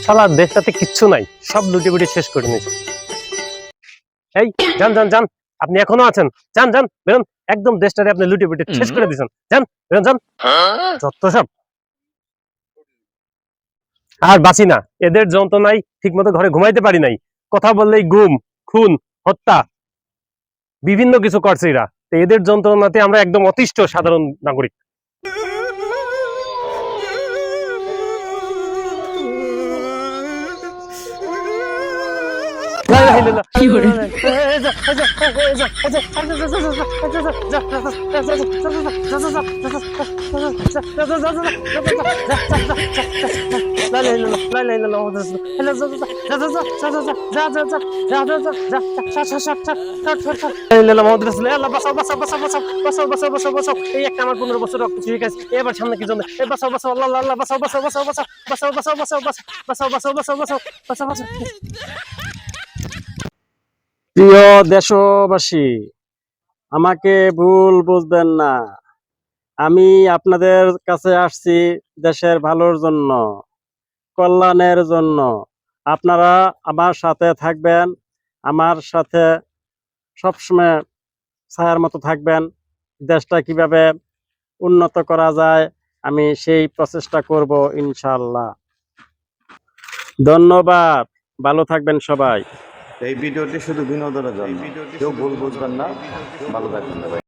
শালা দেশটাতে কিচ্ছু নাই, সব লুটিপুটি শেষ করে নিয়েছে। এই যান যান যান, আপনি এখনো আছেন? যান যান, বেরোন। একদম দেশটারে আপনি লুটিপুটি শেষ করে দিয়েছেন। যান, বেরোন, যান। যত সব। আর বাঁচি না, এদের যন্ত্রণায় ঠিক মতো ঘরে ঘুমাইতে পারি নাই। কথা বললেই গুম, খুন, হত্যা, বিভিন্ন কিছু করছে এরা। তো এদের যন্ত্রণাতে আমরা একদম অতিষ্ঠ সাধারণ নাগরিক। এই একটা আমার 15 বছর রক্ত চুরি গেছে, এবার সামনে কি জন্য? বাঁচাও বাঁচাও, আল্লাহ আল্লাহ, বাঁচাও বাঁচাও বাঁচাও বাঁচাও বাঁচাও বাঁচাও বাঁচাও বাঁচাও বাঁচাও বাঁচাও বাঁচাও বাঁচাও বাঁচাও। প্রিয় দেশবাসী, আমাকে ভুল বুঝবেন না। আমি আপনাদের কাছে আসছি দেশের ভালোর জন্য, কল্যাণের জন্য। আপনারা আমার সাথে থাকবেন, আমার সাথে সবসময় ছায়ার মতো থাকবেন। দেশটা কিভাবে উন্নত করা যায় আমি সেই প্রচেষ্টা করব ইনশাআল্লাহ। ধন্যবাদ, ভালো থাকবেন সবাই। এই ভিডিওটি শুধু বিনোদনের জন্য, কেউ ভুল বুঝবেন না। ভালো থাকবেন।